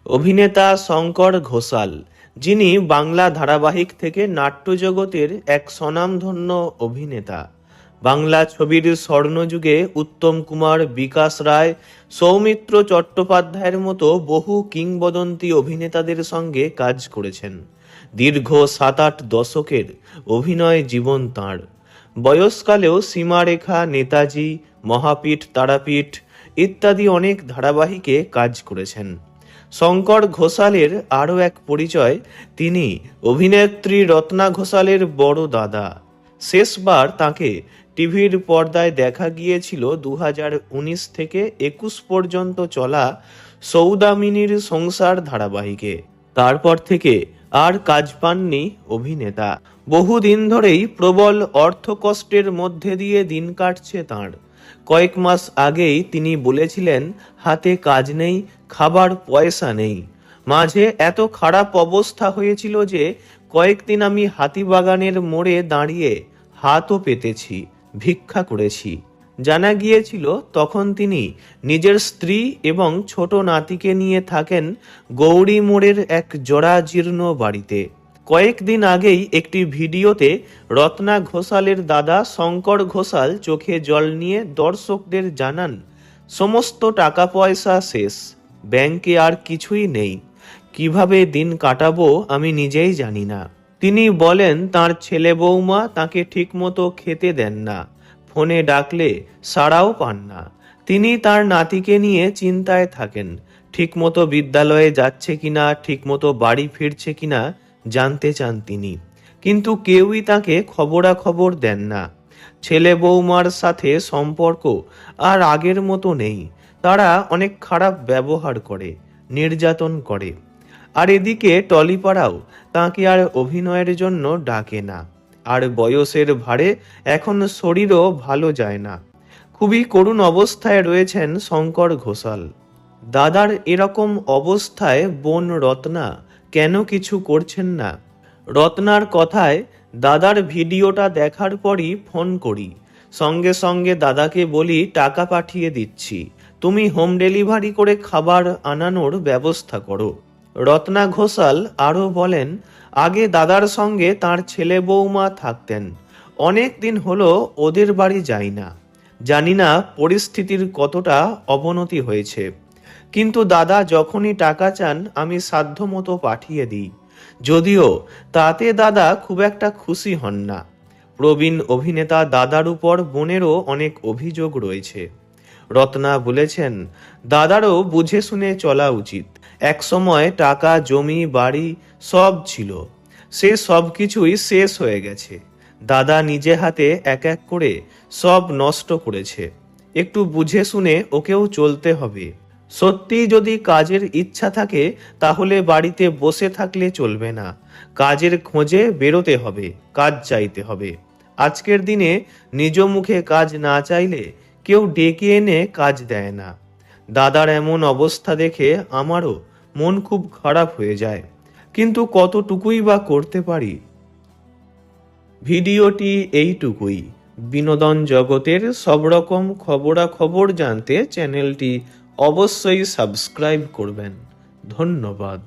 অভিনেতা শঙ্কর ঘোষাল, যিনি বাংলা ধারাবাহিক থেকে নাট্যজগতের এক স্বনামধন্য অভিনেতা। বাংলা ছবির স্বর্ণযুগে উত্তম কুমার, বিকাশ রায়, সৌমিত্র চট্টোপাধ্যায়ের মতো বহু কিংবদন্তি অভিনেতাদের সঙ্গে কাজ করেছেন। দীর্ঘ 7-8 দশকের অভিনয় জীবন তাঁর। বয়সকালেও সীমারেখা, নেতাজি, মহাপীঠ, তারাপীঠ ইত্যাদি অনেক ধারাবাহিকে কাজ করেছেন। শঙ্কর ঘোষালের আরও এক পরিচয়, তিনি অভিনেত্রী রত্না ঘোষালের বড় দাদা। শেষবার তাকে টিভির পর্দায় দেখা গিয়েছিল 2019 থেকে 21 পর্যন্ত চলা সৌদামিনীর সংসার ধারাবাহিকে। তারপর থেকে আর কাজ পাননি অভিনেতা। বহুদিন ধরেই প্রবল অর্থকষ্টের মধ্যে দিয়ে দিন কাটছে তাঁর। কয়েক মাস আগেই তিনি বলেছিলেন, হাতে কাজ নেই, খাবার পয়সা নেই। মাঝে এত খারাপ অবস্থা হয়েছিল যে কয়েকদিন আমি হাতিবাগানের মোড়ে দাঁড়িয়ে হাতও পেতেছি, ভিক্ষা করেছি। জানা গিয়েছিল তখন তিনি নিজের স্ত্রী এবং ছোট নাতিকে নিয়ে থাকেন গৌরী মোড়ের এক জরাজীর্ণ বাড়িতে। কয়েকদিন আগেই একটি ভিডিওতে রত্না ঘোষালের দাদা শঙ্কর ঘোষাল চোখে জল নিয়ে দর্শকদের জানান, সমস্ত টাকা পয়সা শেষ, ব্যাংকে আর কিছুই নেই, কিভাবে দিন কাটাবো আমি নিজেই জানি না। তিনি বলেন, তার ছেলে বৌমা তাকে ঠিকমতো খেতে দেন না, ফোনে ডাকলে সাড়াও পান না। তিনি তার নাতিকে নিয়ে চিন্তায় থাকেন, ঠিকমতো বিদ্যালয়ে যাচ্ছে কিনা, ঠিকমতো বাড়ি ফিরছে কিনা জানতে চান তিনি, কিন্তু কেউই তাকে খবরাখবর দেন না। ছেলে বৌমার সাথে সম্পর্ক আর আগের মতো নেই, তারা অনেক খারাপ ব্যবহার করে, নির্যাতন করে। আর এদিকে টলিপাড়াও তাকে আর অভিনয়ের জন্য ডাকে না, আর বয়সের ভারে এখন শরীরও ভালো যায় না। খুবই করুণ অবস্থায় রয়েছেন শঙ্কর ঘোষাল। দাদার এরকম অবস্থায় বোন রত্না কেন কিছু করছেন না? রত্নার কথায়, দাদার ভিডিওটা দেখার পরই ফোন করি, সঙ্গে সঙ্গে দাদাকে বলি টাকা পাঠিয়ে দিচ্ছি, তুমি হোম ডেলিভারি করে খাবার আনানোর ব্যবস্থা করো। রত্না ঘোষাল আরও বলেন, আগে দাদার সঙ্গে তার ছেলে বৌমা থাকতেন, অনেক দিন হলো ওদের বাড়ি যাই না, জানি না পরিস্থিতির কতটা অবনতি হয়েছে, কিন্তু দাদা যখনই টাকা চান আমি সাধ্যমতো পাঠিয়ে দিই, যদিও তাতে দাদা খুব একটা খুশি হন না। প্রবীণ অভিনেতা দাদার উপর বোনেরও অনেক অভিযোগ রয়েছে। রত্না বলেছেন, দাদারও বুঝে শুনে চলা উচিত। এক সময় টাকা, জমি, বাড়ি সব ছিল, সে সব কিছুই শেষ হয়ে গেছে। দাদা নিজে হাতে এক এক করে সব নষ্ট করেছে। একটু বুঝে শুনে ওকেও চলতে হবে। সত্যি যদি কাজের ইচ্ছা থাকে তাহলে বাড়িতে বসে থাকলে চলবে না, কাজের খোঁজে বেরোতে হবে, কাজ চাইতে হবে। আজকের দিনে নিজ মুখে কাজ না চাইলে কেউ ডেকে এনে কাজ দেয় না। দাদার এমন অবস্থা দেখে আমারও মন খুব খারাপ হয়ে যায়, কিন্তু কতটুকুই বা করতে পারি। ভিডিওটি এইটুকুই। বিনোদন জগতের সব রকম খবরাখবর জানতে চ্যানেলটি অবশ্যই সাবস্ক্রাইব করবেন। ধন্যবাদ।